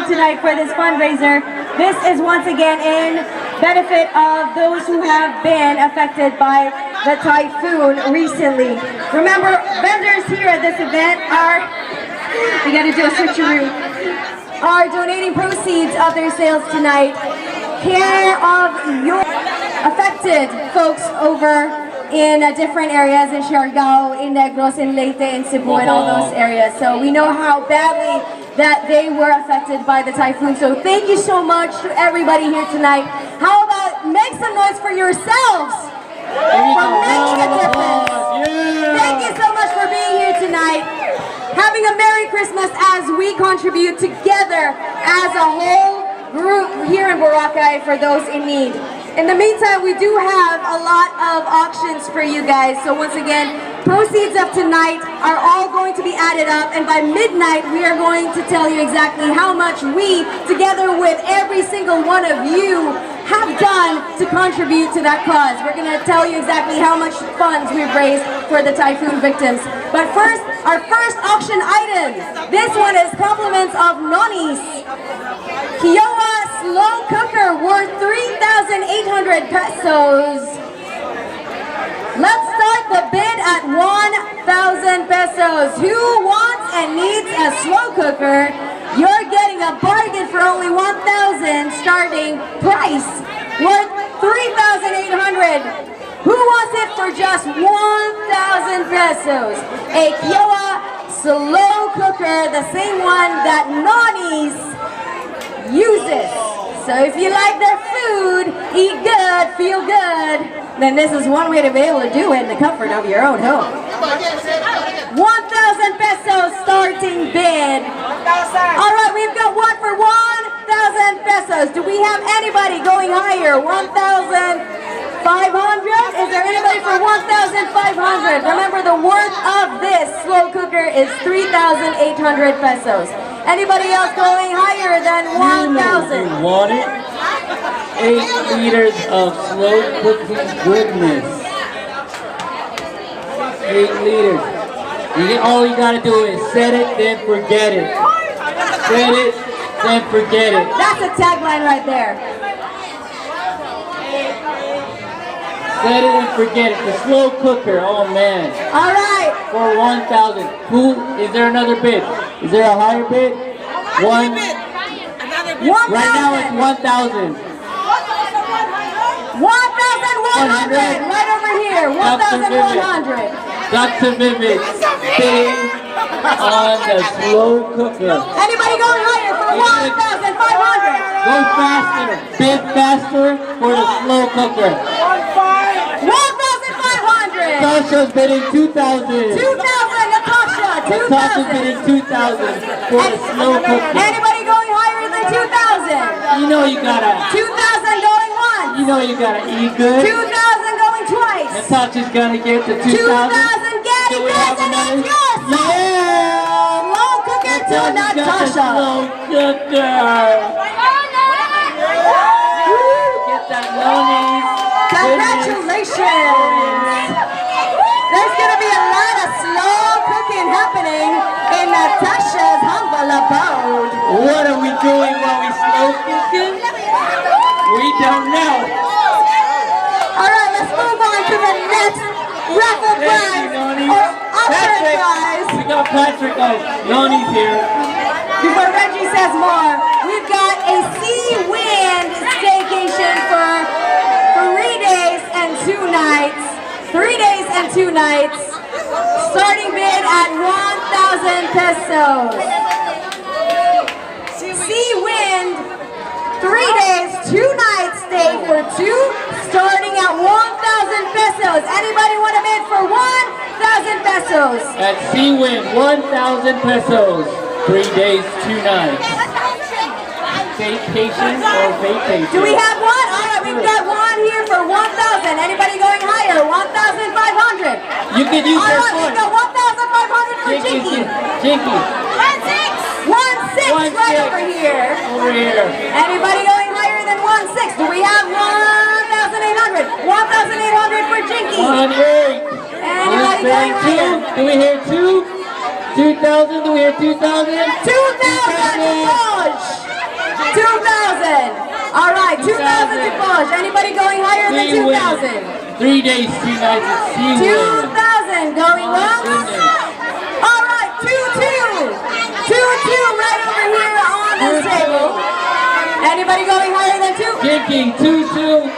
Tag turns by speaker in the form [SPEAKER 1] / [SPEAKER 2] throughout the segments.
[SPEAKER 1] here tonight for this fundraiser. This is once again in benefit of those who have been affected by the typhoon recently. Remember, vendors here at this event we gotta do a switcheroo, are donating proceeds of their sales tonight care of your affected folks over in different areas in Siargao, in Negros, in Leyte, in Cebu, and all those areas. So we know how badly that they were affected by the typhoon. So thank you so much to everybody here tonight. How about make some noise for yourselves for making a difference. Thank you so much for being here tonight. Having a Merry Christmas as we contribute together as a whole group here in Boracay for those in need. In the meantime, we do have a lot of auctions for you guys. So once again, proceeds of tonight are all going to be added up, and by midnight we are going to tell you exactly how much we, together with every single one of you, have done to contribute to that cause. We're going to tell you exactly how much funds we've raised for the typhoon victims. But first, our first auction item. This one is compliments of Noni's Kiowa Slow Cooker worth 3,800 pesos. Let's start the bid at 1,000 pesos. Who wants and needs a slow cooker? You're getting a bargain for only 1,000 starting price worth 3,800. Who wants it for just 1,000 pesos? A Kiowa slow cooker, the same one that Noni's uses. So if you like their food, eat good, feel good, then this is one way to be able to do it in the comfort of your own home. 1,000 pesos starting bid. Alright, we've got one for 1,000 pesos. Do we have anybody going higher? 1,500? Is there anybody for 1,500? Remember, the worth of this slow cooker is 3,800 pesos. Anybody else going higher than 1,000?
[SPEAKER 2] You want it? 8 liters of slow cooking goodness. 8 liters. All you gotta do is set it, then forget it. Set it, then forget it.
[SPEAKER 1] That's a tagline right there.
[SPEAKER 2] Set it and forget it. The slow cooker, oh man.
[SPEAKER 1] All right.
[SPEAKER 2] For 1,000. Is there another bid? Is there a higher bid? One. Right now it's 1,000.
[SPEAKER 1] 1,100. Right over here. 1,100.
[SPEAKER 2] Dr. Vivid bidding on the slow cooker.
[SPEAKER 1] Anybody going higher for 1,500?
[SPEAKER 2] Go faster. Bid faster for the slow cooker.
[SPEAKER 1] 1,500.
[SPEAKER 2] Natasha's bidding 2,000.
[SPEAKER 1] 2,000, Natasha. 2,000.
[SPEAKER 2] Natasha's bidding 2,000 for the slow cooker.
[SPEAKER 1] Anybody going higher than 2,000?
[SPEAKER 2] You know you gotta.
[SPEAKER 1] 2,000 going once.
[SPEAKER 2] You know you gotta eat good.
[SPEAKER 1] 2,000 going twice.
[SPEAKER 2] Natasha's gonna get to 2,000.
[SPEAKER 1] 2,000 getting this, and it's yours.
[SPEAKER 2] Yeah!
[SPEAKER 1] Slow cooker to Natasha.
[SPEAKER 2] Slow cooker. Get that Noni's.
[SPEAKER 1] Congratulations! There's gonna be a lot of slow cooking happening in Natasha's humble abode.
[SPEAKER 2] What are we doing while we slow cooking? We don't know.
[SPEAKER 1] Alright, let's move on to the next raffle prize or auction prize.
[SPEAKER 2] We got Patrick. Oh, Noni's here.
[SPEAKER 1] Before Reggie says more, we've got a Sea Wind staycation for 3 days and 2 nights. 3 days and 2 nights. Starting bid at 1,000 pesos. Sea Wind, 3 days, 2 nights stay for 2, starting at 1,000 pesos. Anybody want to bid for 1,000 pesos?
[SPEAKER 2] At Sea Wind, 1,000 pesos. 3 days, 2 nights. Vacation or vacation?
[SPEAKER 1] Do we have one? Alright, we've got one here for 1,000. Anybody going higher? 1,500.
[SPEAKER 2] You can use your
[SPEAKER 1] Alright, we've got 1,500 for Jinky.
[SPEAKER 2] Jinky.
[SPEAKER 1] 1,600 right over here.
[SPEAKER 2] Over here.
[SPEAKER 1] Anybody going higher than 1,600? Do we have 1,800? 1,800 for Jinky.
[SPEAKER 2] 1,800.
[SPEAKER 1] Anybody going higher?
[SPEAKER 2] Do we hear 2? 2,000? Do we hear 2,000?
[SPEAKER 1] 2,000 Raj. 2,000. All right, 2,000 to push. Anybody going higher than 2,000?
[SPEAKER 2] 3 days, 2 nights at SeaWorld.
[SPEAKER 1] 2,000 going once. All right, 2,200. 2,200 right over here on this table. Anybody going higher than 2?
[SPEAKER 2] Jinky, 2-2.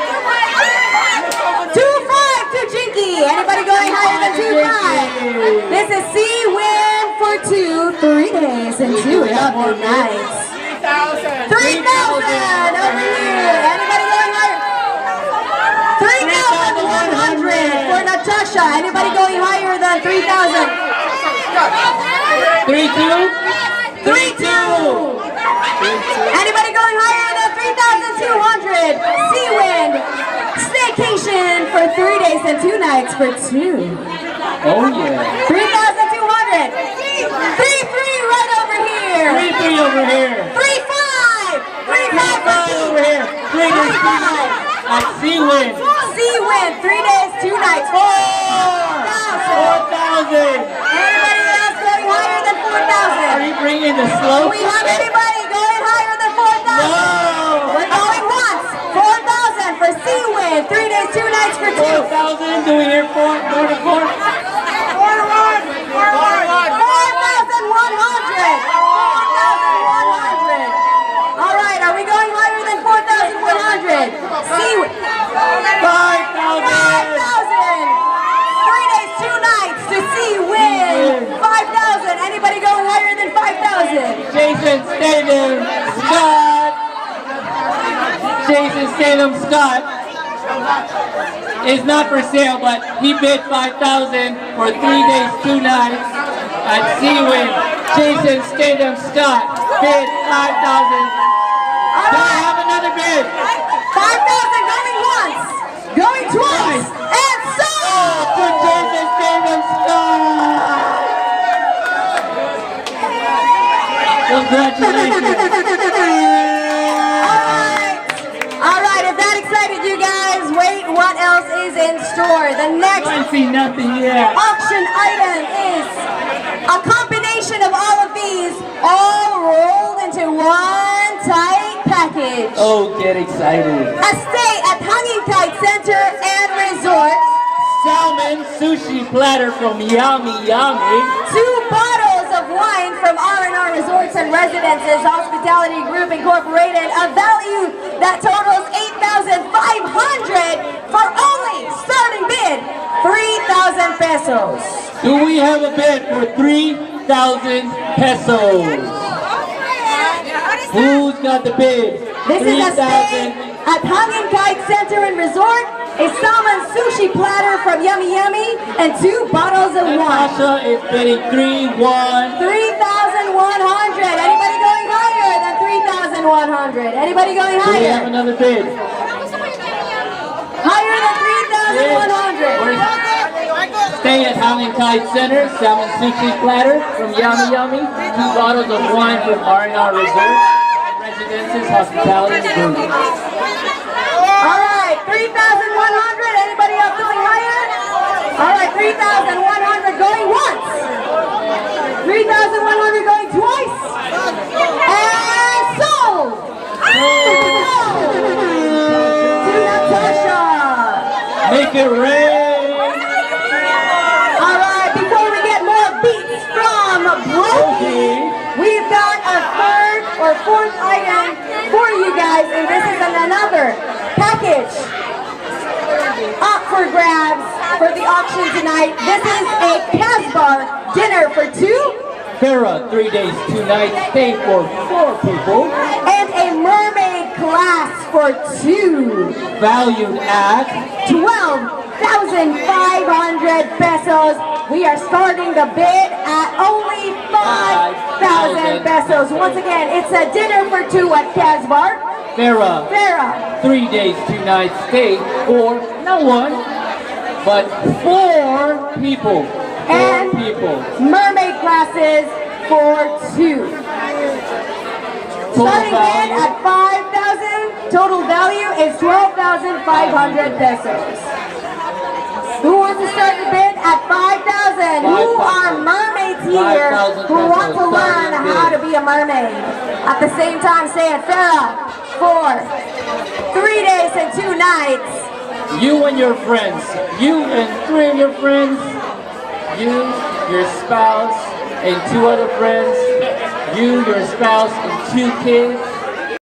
[SPEAKER 1] 2,500 to Jinky. Anybody going higher than 2,500? This is Sea-Win for 3 days and 2 lovely nights. 3,000 over here. Anybody going higher? 3,100 for Natasha. Anybody going higher than 3,000?
[SPEAKER 2] 3-2.
[SPEAKER 1] 3,200. Anybody going higher than 3,200? Sea-Win staycation for 3 days and 2 nights for 2.
[SPEAKER 2] Oh yeah.
[SPEAKER 1] 3,200. 3,300 right over here.
[SPEAKER 2] 3-3 over here.
[SPEAKER 1] 3,500. 3,500
[SPEAKER 2] over here. 3 days, 2 nights at SeaWin.
[SPEAKER 1] Sea-Win 3 days, 2 nights. 4,000.
[SPEAKER 2] 4,000.
[SPEAKER 1] Anybody else going higher than 4,000?
[SPEAKER 2] Are you bringing the slow?
[SPEAKER 1] Do we have anybody going higher than 4,000?
[SPEAKER 2] No.
[SPEAKER 1] We're going once. 4,000 for Sea-Win 3 days, 2 nights for 2.
[SPEAKER 2] 4,000. Do we hear 4? 4 to 4?
[SPEAKER 1] 4,100. 4,100. All right, are we going higher than 4,100? Sea-Win.
[SPEAKER 2] 5,000.
[SPEAKER 1] 3 days, 2 nights to Sea-Win. 5,000. Anybody going higher than 5,000?
[SPEAKER 2] Jason Statham Scott. Jason Statham Scott is not for sale, but he bid 5,000 for 3 days, 2 nights at SeaWin. Jason Statham Scott bid 5,000. Do I have another bid?
[SPEAKER 1] 5,000 going once, going twice, and sold!
[SPEAKER 2] For Jason Statham Scott. Congratulations.
[SPEAKER 1] All right, if that excited you guys, wait, what else is in store? The next
[SPEAKER 2] I see nothing yet.
[SPEAKER 1] auction item is a combination of all of these, all rolled into one tight package.
[SPEAKER 2] Oh, get excited.
[SPEAKER 1] A stay at Hanging Kite Center and Resort.
[SPEAKER 2] Salmon sushi platter from Yummy Yummy.
[SPEAKER 1] 2 bottles of wine from R&R Resorts and Residences Hospitality Group Incorporated, a value that totals $8,500 for only starting bid 3,000 pesos.
[SPEAKER 2] Do we have a bid for 3,000 pesos? Who's got the bid?
[SPEAKER 1] This is a stay
[SPEAKER 2] 3,000.
[SPEAKER 1] at Hanging Kite Center and Resort, a salmon sushi platter from Yummy Yummy, and 2 bottles of wine.
[SPEAKER 2] Natasha is bidding 3,100.
[SPEAKER 1] 3,100. Anybody going higher than 3,100? Anybody going
[SPEAKER 2] Do we have
[SPEAKER 1] higher?
[SPEAKER 2] another bid?
[SPEAKER 1] Higher than 3,100.
[SPEAKER 2] Stay at Hanging Kite Center, salmon sushi platter from Yummy Yummy, 2 bottles of wine from R&R Resorts and Residences Hospitality Group.
[SPEAKER 1] All right, 3,100. Anybody else going higher? All right, 3,100 going once. 3,100 going twice. And sold. To Natasha.
[SPEAKER 2] Make it rain!
[SPEAKER 1] All right, before we get more beats from Brody, we've got a 3rd or 4th item for you guys, and this is another package up for grabs for the auction tonight. This is a Casbar dinner for 2
[SPEAKER 2] Farah, 3 days, 2 nights, stay for 4 people.
[SPEAKER 1] and a mermaid class for 2.
[SPEAKER 2] Valued at
[SPEAKER 1] 12,500 pesos. We are starting the bid at only 5,000 pesos. Once again, it's a dinner for 2 at Casbar.
[SPEAKER 2] Farah,
[SPEAKER 1] Farah,
[SPEAKER 2] 3 days, 2 nights, stay for not 1, but 4 people. 4
[SPEAKER 1] And-
[SPEAKER 2] people.
[SPEAKER 1] mermaid classes for 2. Starting bid at 5,000. Total value is 12,500 pesos. Who wants to start the bid at 5,000? Who are mermaids here
[SPEAKER 2] 5,000
[SPEAKER 1] who want to
[SPEAKER 2] pesos,
[SPEAKER 1] learn
[SPEAKER 2] starting
[SPEAKER 1] how
[SPEAKER 2] bid.
[SPEAKER 1] to be a mermaid? At the same time, say it. Farah, for 3 days and 2 nights.
[SPEAKER 2] You and your friends, you and 3 of your friends, you, your spouse, and 2 other friends, you, your spouse, and 2 kids,